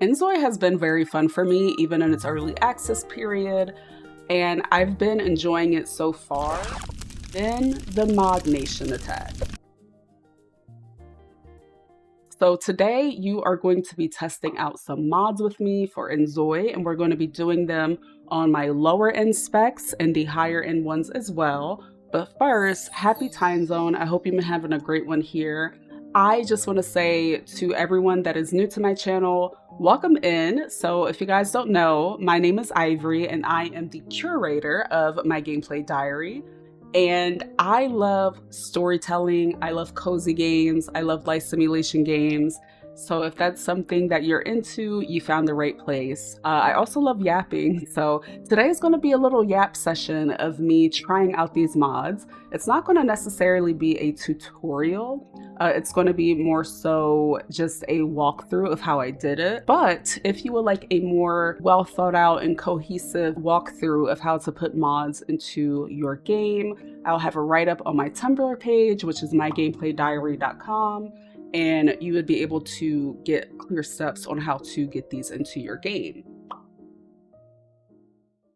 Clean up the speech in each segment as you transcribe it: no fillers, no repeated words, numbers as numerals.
inZOI has been very fun for me, even in its early access period, and I've been enjoying it so far. Then the Mod Nation attack. So today you are going to be testing out some mods with me for inZOI, and we're going to be doing them on my lower end specs and the higher end ones as well. But first, happy time zone. I hope you've been having a great one here. I just want to say to everyone that is new to my channel, welcome in. So if you guys don't know, my name is Ivory and I am the curator of My Gameplay Diary. And I love storytelling, I love cozy games, I love life simulation games. So if that's something that you're into, you found the right place. I also love yapping, so today is going to be a little yap session of me trying out these mods. It's not going to necessarily be a tutorial. It's going to be more so just a walkthrough of how I did it. But if you would like a more well thought out and cohesive walkthrough of how to put mods into your game, I'll have a write-up on my Tumblr page, which is MyGameplayDiary.com. And you would be able to get clear steps on how to get these into your game.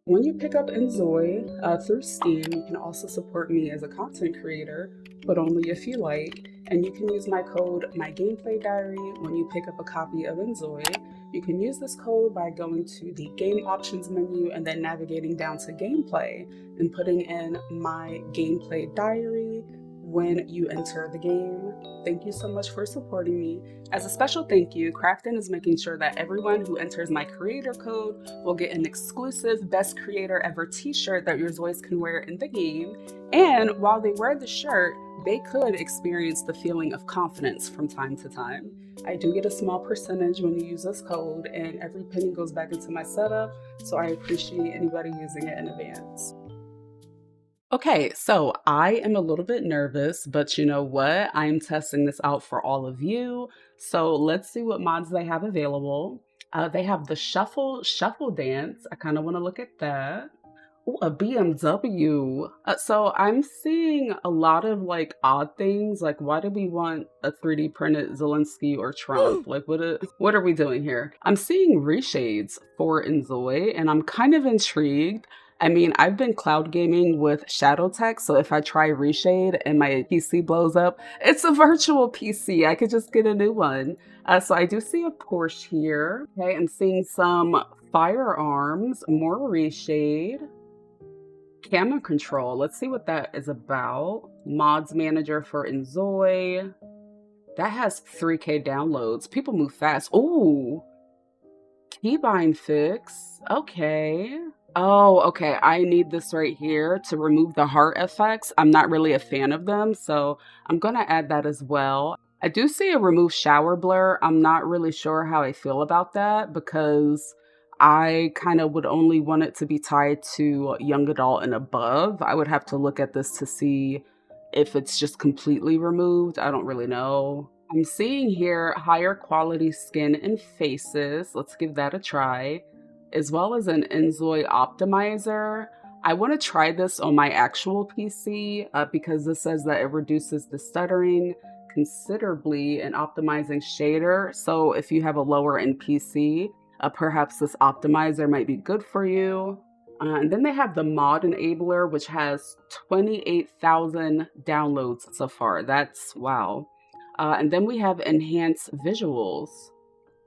When you pick up inZOI through Steam, you can also support me as a content creator, but only if you like. And you can use my code MyGameplayDiary when you pick up a copy of inZOI. You can use this code by going to the game options menu and then navigating down to gameplay and putting in My Gameplay Diary when you enter the game. Thank you so much for supporting me. As a special thank you, Crafton is making sure that everyone who enters my creator code will get an exclusive Best Creator Ever t-shirt that your Zoids can wear in the game. And while they wear the shirt, they could experience the feeling of confidence from time to time. I do get a small percentage when you use this code, and every penny goes back into my setup, so I appreciate anybody using it in advance. Okay, so I am a little bit nervous, but you know what? I'm testing this out for all of you. So let's see what mods they have available. They have the Shuffle Dance. I kind of want to look at that. Ooh, a BMW. So I'm seeing a lot of like odd things. Like, why do we want a 3D printed Zelensky or Trump? Like, what are we doing here? I'm seeing reshades for inZOI, and I'm kind of intrigued. I mean, I've been cloud gaming with 𝐻𝒶𝓅𝓅𝓎, so if I try reshade and my PC blows up, it's a virtual PC. I could just get a new one. So I do see a Porsche here. Okay, I'm seeing some firearms, more reshade. Camera control, let's see what that is about. Mods manager for inZOI. That has 3K downloads. People move fast. Ooh, keybind fix. Okay. Oh, okay. I need this right here to remove the heart effects. I'm not really a fan of them, so I'm gonna add that as well. I do see a remove shower blur. I'm not really sure how I feel about that because I kind of would only want it to be tied to young adult and above. I would have to look at this to see if it's just completely removed. I don't really know. I'm seeing here higher quality skin and faces. Let's give that a try, as well as an inZOI optimizer. I want to try this on my actual PC because this says that it reduces the stuttering considerably and optimizing shader. So if you have a lower end PC, perhaps this optimizer might be good for you. And then they have the mod enabler, which has 28,000 downloads so far. That's wow. And then we have enhanced visuals.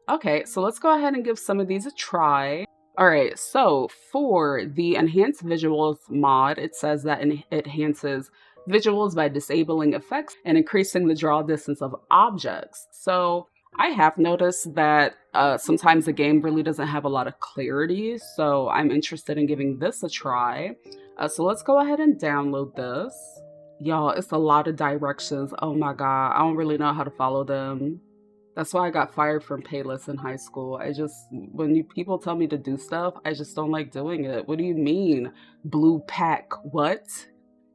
Okay, so let's go ahead and give some of these a try. All right, so for the enhanced visuals mod, it says that it enhances visuals by disabling effects and increasing the draw distance of objects. So I have noticed that sometimes the game really doesn't have a lot of clarity, so I'm interested in giving this a try. So let's go ahead and download this. Y'all, it's a lot of directions. Oh my God, I don't really know how to follow them. That's why I got fired from Payless in high school. When people tell me to do stuff, I just don't like doing it. What do you mean? Blue pack, what?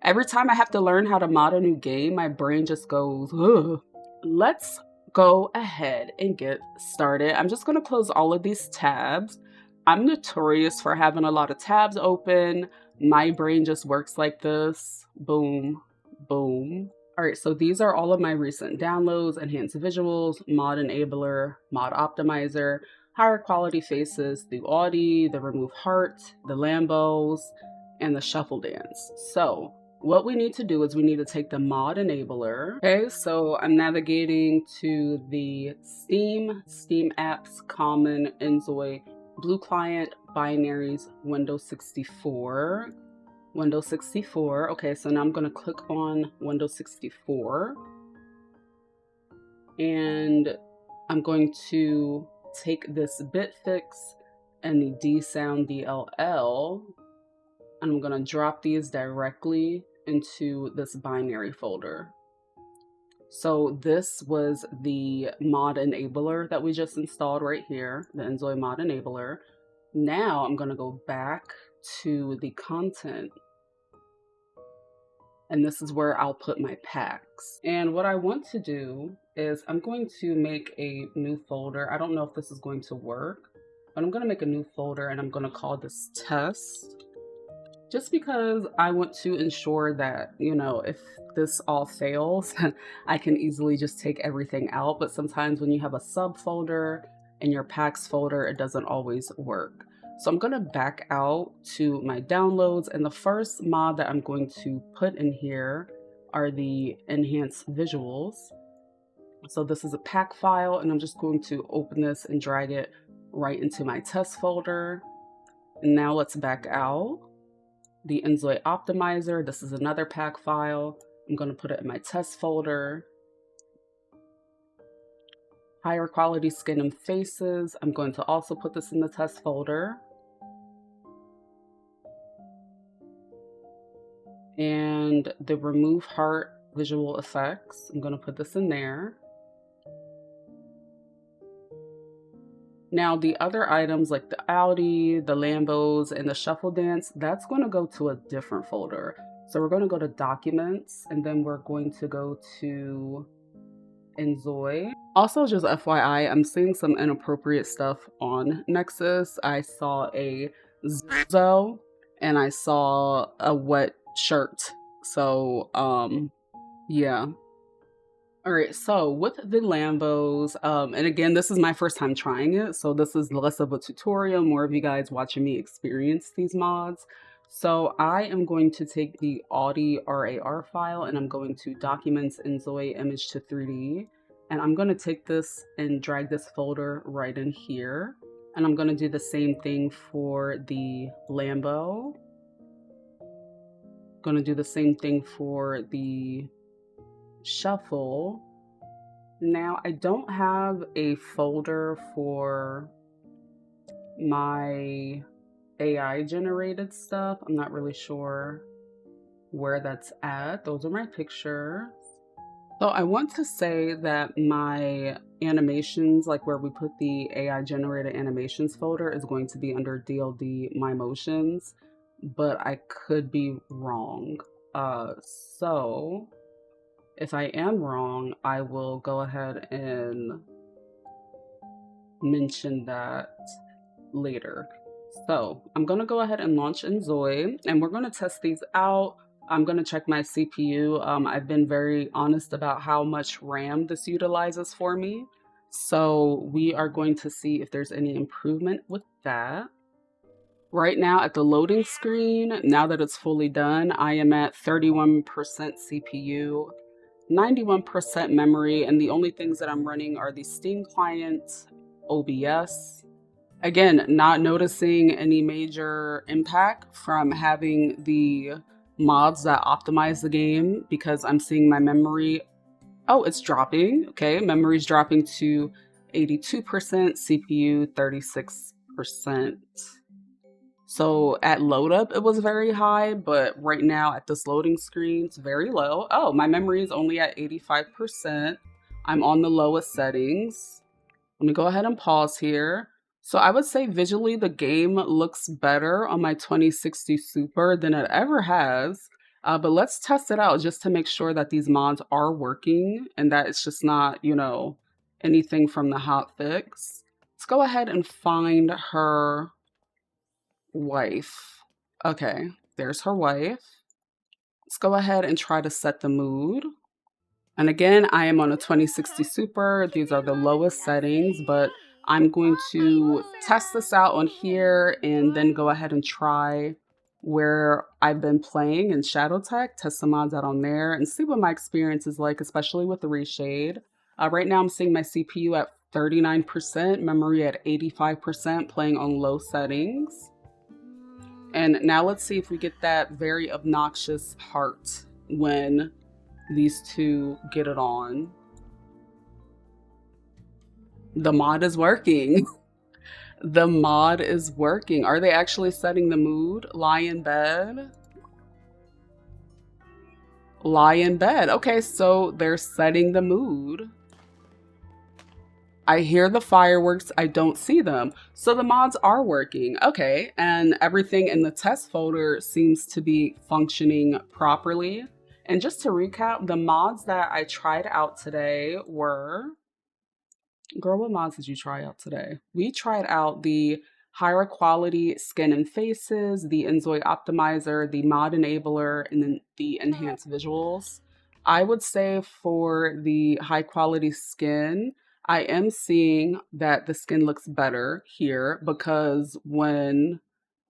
Every time I have to learn how to mod a new game, my brain just goes, ugh. Let's go ahead and get started. I'm just gonna close all of these tabs. I'm notorious for having a lot of tabs open. My brain just works like this. Boom, boom. All right, so these are all of my recent downloads: enhanced visuals, mod enabler, mod optimizer. higher quality faces, the 𝒯𝓃𝓒e, the remove heart, the Lambos, and the shuffle dance. So what we need to do is we need to take the mod enabler. Okay, so I'm navigating to the Steam Apps, Common, inZOI, Blue Client, Binaries, Windows 64. Windows 64. Okay, so now I'm going to click on Windows 64. And I'm going to take this bitfix and the dsound DLL, and I'm going to drop these directly into this binary folder. So this was the mod enabler that we just installed right here, the inZOI mod enabler. Now I'm going to go back to the content, and this is where I'll put my packs. And what I want to do is I'm going to make a new folder. I don't know if this is going to work, but I'm going to make a new folder and I'm going to call this test. Just because I want to ensure that, you know, if this all fails, I can easily just take everything out. But sometimes when you have a subfolder in your packs folder, it doesn't always work. So I'm going to back out to my downloads, and the first mod that I'm going to put in here are the enhanced visuals. So this is a pack file, and I'm just going to open this and drag it right into my test folder. And now let's back out. The inZOI optimizer, this is another pack file. I'm going to put it in my test folder. Higher quality skin and faces, I'm going to also put this in the test folder. And the remove heart visual effects, I'm going to put this in there. Now the other items like the 𝒯𝓃𝓒e, the Lambos, and the shuffle dance, that's going to go to a different folder. So we're going to go to documents, and then we're going to go to inZOI. Also, just FYI, I'm seeing some inappropriate stuff on Nexus. I saw a 𝐻𝒶𝓅𝓅𝓎 and I saw a wet shirt. So yeah. All right, so with the Lambos, and again, this is my first time trying it, so this is less of a tutorial, more of you guys watching me experience these mods. So I am going to take the 𝒯𝓃𝓒e RAR file, and I'm going to Documents, inZOI, Image to 3D, and I'm going to take this and drag this folder right in here, and I'm going to do the same thing for the Lambo. Going to do the same thing for the shuffle. Now I don't have a folder for my AI generated stuff. I'm not really sure where that's at. Those are my pictures. So I want to say that my animations, like where we put the AI generated animations folder, is going to be under DLD My Motions, but I could be wrong. So if I am wrong, I will go ahead and mention that later. So I'm going to go ahead and launch inZOI, and we're going to test these out. I'm going to check my CPU. I've been very honest about how much RAM this utilizes for me. So we are going to see if there's any improvement with that. Right now at the loading screen, now that it's fully done, I am at 31% CPU, 91% memory, and the only things that I'm running are the Steam client, OBS. Again, not noticing any major impact from having the mods that optimize the game, because I'm seeing my memory, oh, it's dropping. Okay, memory's dropping to 82%, CPU 36%. So at load up, it was very high, but right now at this loading screen, it's very low. Oh, my memory is only at 85%. I'm on the lowest settings. Let me go ahead and pause here. So I would say visually, the game looks better on my 2060 Super than it ever has. But let's test it out just to make sure that these mods are working and that it's just not, you know, anything from the hotfix. Let's go ahead and find her wife. Okay, there's her wife. Let's go ahead and try to set the mood. And again, I am on a 2060 Super. These are the lowest settings, but I'm going to test this out on here and then go ahead and try where I've been playing in 𝐻𝒶𝓅𝓏𝓏𝓏𝓏, test some mods out on there and see what my experience is like, especially with the reshade. Right now I'm seeing my CPU at 39%, memory at 85%, playing on low settings. And now let's see if we get that very obnoxious heart when these two get it on. The mod is working. The mod is working. Are they actually setting the mood? Lie in bed. Lie in bed. Okay, so they're setting the mood. I hear the fireworks, I don't see them. So the mods are working. Okay, and everything in the test folder seems to be functioning properly. And just to recap, the mods that I tried out today were... Girl, what mods did you try out today? We tried out the higher quality skin and faces, the inZOI optimizer, the mod enabler, and then the enhanced visuals. I would say for the high quality skin, I am seeing that the skin looks better here because when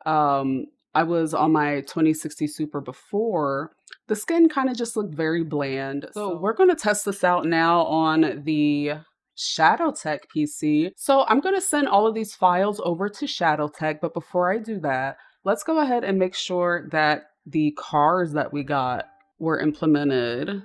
I was on my 2060 Super before, the skin kind of just looked very bland. So we're going to test this out now on the 𝐻𝒶𝓅𝓏𝓏𝓏 PC. So I'm going to send all of these files over to 𝐻𝒶𝓅𝓏, but before I do that, let's go ahead and make sure that the cars that we got were implemented.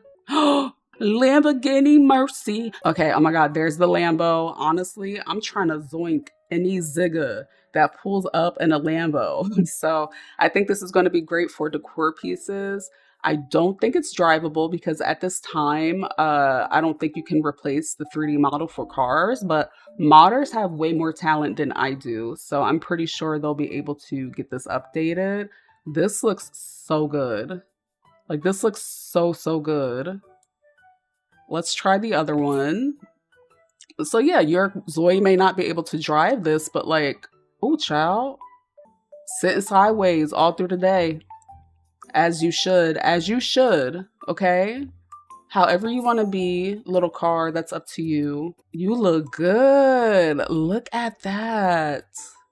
Lamborghini Mercy. Okay, oh my god, there's the Lambo. Honestly, I'm trying to zoink any zigga that pulls up in a Lambo. So I think this is going to be great for decor pieces. I don't think it's drivable because at this time, I don't think you can replace the 3D model for cars, but modders have way more talent than I do. So I'm pretty sure they'll be able to get this updated. This looks so good. Like, this looks so, so good. Let's try the other one. So yeah, your 𝒶𝓄𝓏 may not be able to drive this, but like, oh child, sitting sideways all through the day. As you should, okay? However you want to be, little car, that's up to you. You look good. Look at that.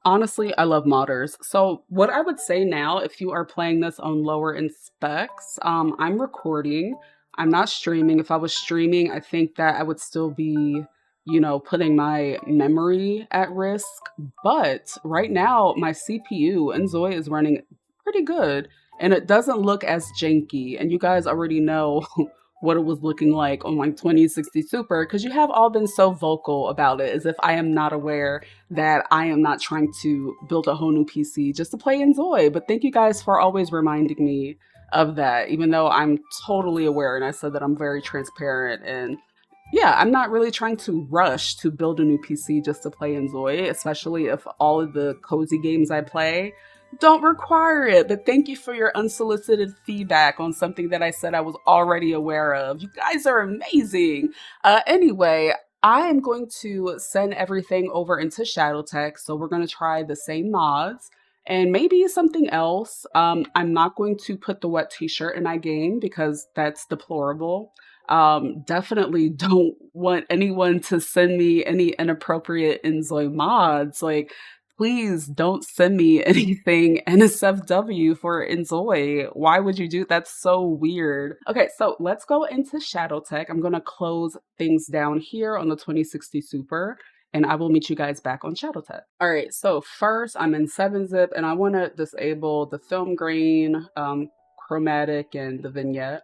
Honestly, I love modders. So what I would say now, if you are playing this on lower end specs, I'm recording. I'm not streaming. If I was streaming, I think that I would still be, you know, putting my memory at risk. But right now, my CPU inZOI is running pretty good. And it doesn't look as janky. And you guys already know what it was looking like on my 2060 Super because you have all been so vocal about it, as if I am not aware that I am not trying to build a whole new PC just to play inZOI. But thank you guys for always reminding me of that, even though I'm totally aware and I said that I'm very transparent. And yeah, I'm not really trying to rush to build a new PC just to play inZOI, especially if all of the cozy games I play don't require it. But thank you for your unsolicited feedback on something that I said I was already aware of. You guys are amazing. Anyway, I am going to send everything over into 𝐻𝒶𝓅𝓏𝓏. So we're going to try the same mods and maybe something else. I'm not going to put the wet t-shirt in my game because that's deplorable. Definitely don't want anyone to send me any inappropriate inZOI mods. Like, please don't send me anything NSFW for inZOI. Why would you do that? That's so weird. Okay, so let's go into 𝐻𝒶𝓅𝓏𝓏. I'm going to close things down here on the 2060 Super, and I will meet you guys back on 𝐻𝒶𝓅𝓏𝓏. All right, so first I'm in 7-zip, and I want to disable the film grain, chromatic, and the vignette.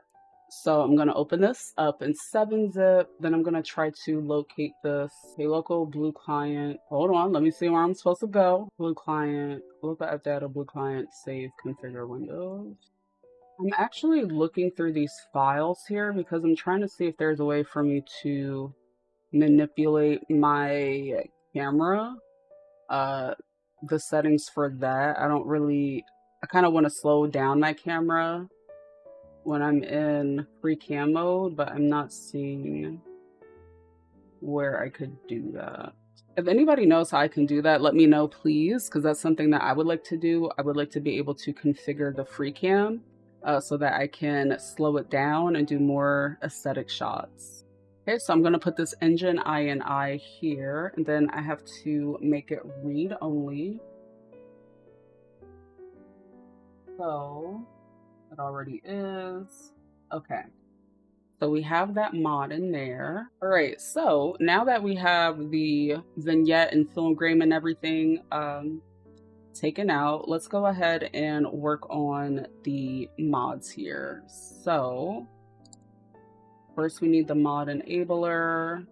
So I'm going to open this up in 7-zip. Then I'm going to try to locate this. Okay, local blue client. Hold on. Let me see where I'm supposed to go. Blue client. Local app data, blue client, save, configure Windows. I'm actually looking through these files here because I'm trying to see if there's a way for me to manipulate my camera. The settings for that. I kind of want to slow down my camera when I'm in free cam mode, but I'm not seeing where I could do that. If anybody knows how I can do that, let me know, please, because that's something that I would like to do. I would like to be able to configure the free cam so that I can slow it down and do more aesthetic shots. Okay, so I'm going to put this engine INI here, and then I have to make it read only. So it already is. Okay. So we have that mod in there. All right, so now that we have the vignette and film grain and everything taken out, let's go ahead and work on the mods here. So first we need the mod enabler.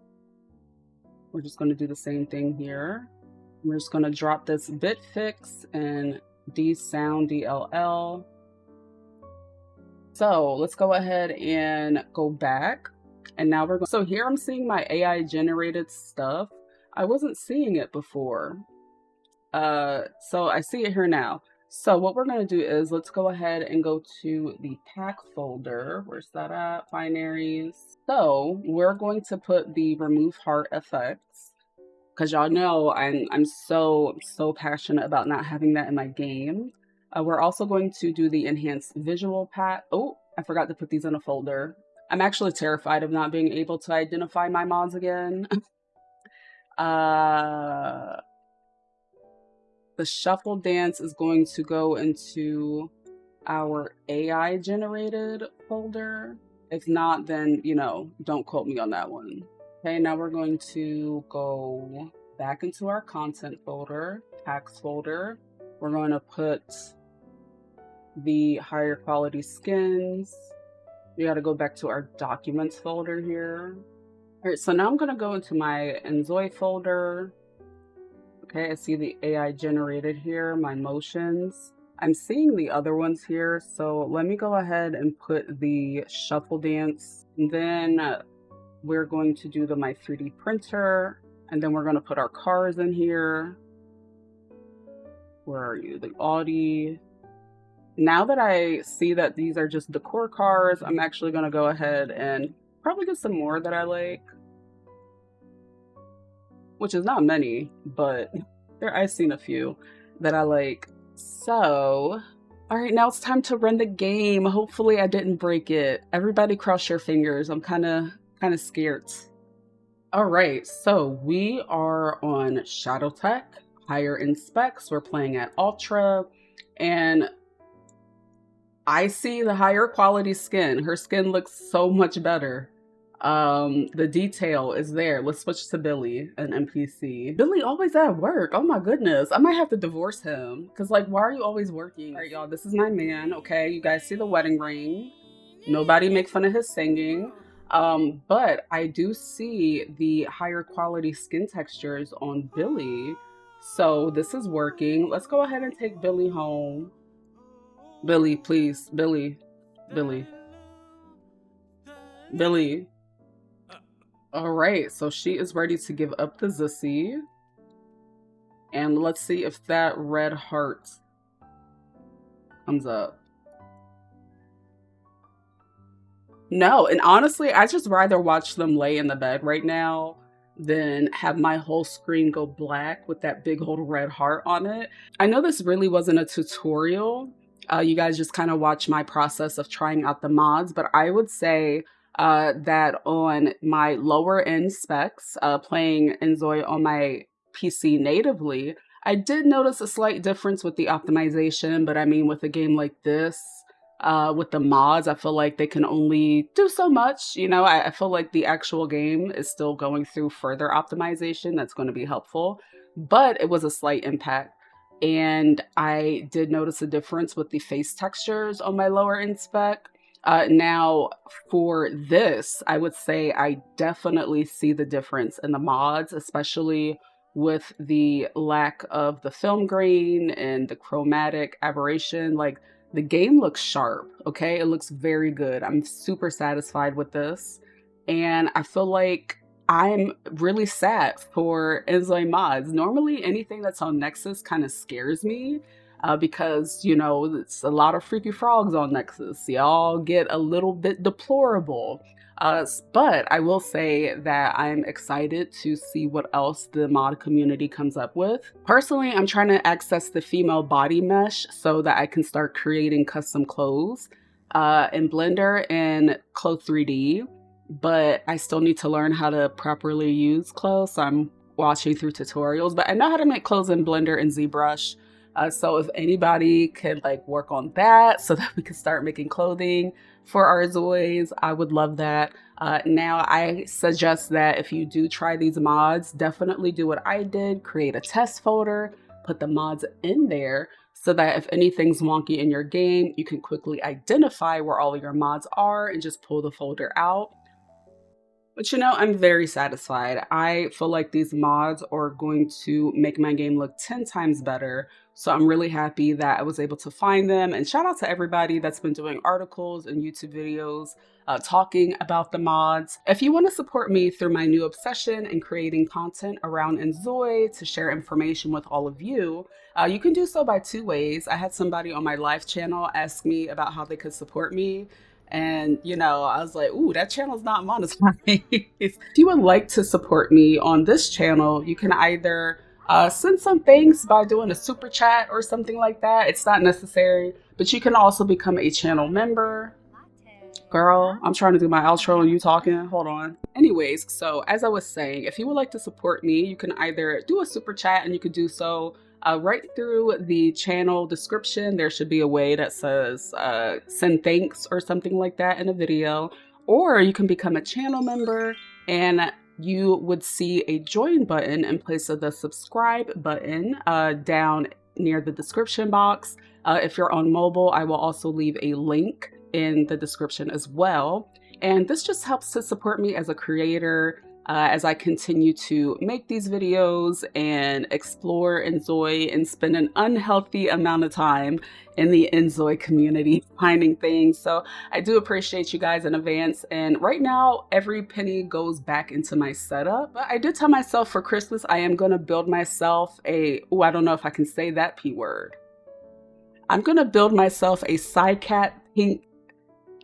We're just going to do the same thing here. We're just going to drop this bitfix and dsound DLL. So let's go ahead and go back. And now we're going, so here I'm seeing my AI generated stuff. I wasn't seeing it before. So I see it here now. So what we're going to do is let's go ahead and go to the pack folder. Where's that at? Binaries. So we're going to put the remove heart effects, because y'all know I'm so passionate about not having that in my game. We're also going to do the enhanced visual pack. Oh, I forgot to put these in a folder. I'm actually terrified of not being able to identify my mods again. The shuffle dance is going to go into our AI generated folder. If not, then, you know, don't quote me on that one. Okay, now we're going to go back into our content folder, packs folder. We're going to put the higher quality skins. We got to go back to our documents folder here. All right, so now I'm going to go into my inZOI folder. Okay, I see the AI generated here, my motions. I'm seeing the other ones here, so let me go ahead and put the shuffle dance. And then we're going to do my 3D printer, and then we're going to put our cars in here. Where are you? The Audi. Now that I see that these are just decor cars, I'm actually going to go ahead and probably get some more that I like. Which is not many, but I've seen a few that I like. So, all right, now it's time to run the game. Hopefully I didn't break it. Everybody cross your fingers. I'm kind of scared. All right, so we are on ShadowTech, Higer End Spec. We're playing at Ultra, and I see the higher quality skin. Her skin looks so much better. The detail is there. Let's switch to Billy, an NPC. Billy always at work. Oh my goodness. I might have to divorce him. Cause like, why are you always working? All right, y'all, this is my man. Okay, you guys see the wedding ring. Nobody make fun of his singing. But I do see the higher quality skin textures on Billy. So this is working. Let's go ahead and take Billy home. Billy, please. Billy. All right, so she is ready to give up the Zussy. And let's see if that red heart comes up. No, and honestly, I just rather watch them lay in the bed right now than have my whole screen go black with that big old red heart on it. I know this really wasn't a tutorial. You guys just kind of watch my process of trying out the mods, but I would say that on my lower end specs, playing inZOI on my PC natively, I did notice a slight difference with the optimization, but I mean, with a game like this, with the mods, I feel like they can only do so much. You know, I feel like the actual game is still going through further optimization that's going to be helpful, but it was a slight impact. And I did notice a difference with the face textures on my lower end spec. Now for this, I would say I definitely see the difference in the mods, especially with the lack of the film grain and the chromatic aberration. Like, the game looks sharp, okay? It looks very good. I'm super satisfied with this. And I feel like I'm really sad for inZOI mods. Normally, anything that's on Nexus kind of scares me because, you know, it's a lot of freaky frogs on Nexus. Y'all get a little bit deplorable. But I will say that I'm excited to see what else the mod community comes up with. Personally, I'm trying to access the female body mesh so that I can start creating custom clothes in Blender and 𝒃𝓃𝓃𝓏𝓏𝓃𝓏𝓏. but I still need to learn how to properly use clothes. So I'm watching through tutorials, but I know how to make clothes in Blender and ZBrush. So if anybody could like work on that so that we could start making clothing for our ZOIs, I would love that. Now I suggest that if you do try these mods, definitely do what I did, create a test folder, put the mods in there so that if anything's wonky in your game, you can quickly identify where all of your mods are and just pull the folder out. But you know, I'm very satisfied. I feel like these mods are going to make my game look 10 times better. So I'm really happy that I was able to find them. And shout out to everybody that's been doing articles and YouTube videos talking about the mods. If you want to support me through my new obsession in creating content around inZOI to share information with all of you, you can do so by two ways. I had somebody on my live channel ask me about how they could support me. And, you know, I was like, ooh, that channel's not monetized. If you would like to support me on this channel, you can either send some thanks by doing a super chat or something like that. It's not necessary, but you can also become a channel member. Girl, I'm trying to do my outro and you talking. Hold on. Anyways, so as I was saying, if you would like to support me, you can either do a super chat, and you could do so right through the channel description. There should be a way that says send thanks or something like that in a video. Or you can become a channel member, and you would see a join button in place of the subscribe button down near the description box. If you're on mobile, I will also leave a link in the description as well. And this just helps to support me as a creator as I continue to make these videos and explore inZOI and spend an unhealthy amount of time in the inZOI community finding things. So I do appreciate you guys in advance. And right now, every penny goes back into my setup. But I did tell myself for Christmas, I am going to build myself a, oh, I don't know if I can say that P word. I'm going to build myself a Cycat pink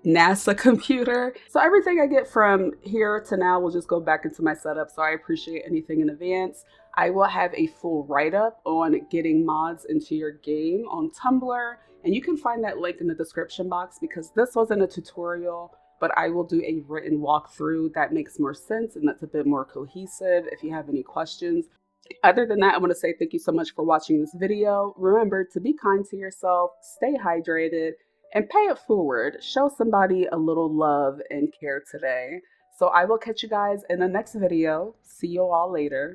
NASA computer. So everything I get from here to now will just go back into my setup. So I appreciate anything in advance. I will have a full write-up on getting mods into your game on Tumblr. And you can find that link in the description box, because this wasn't a tutorial, but I will do a written walkthrough that makes more sense and that's a bit more cohesive if you have any questions. Other than that, I want to say thank you so much for watching this video. Remember to be kind to yourself, stay hydrated, and pay it forward. Show somebody a little love and care today. So I will catch you guys in the next video. See you all later.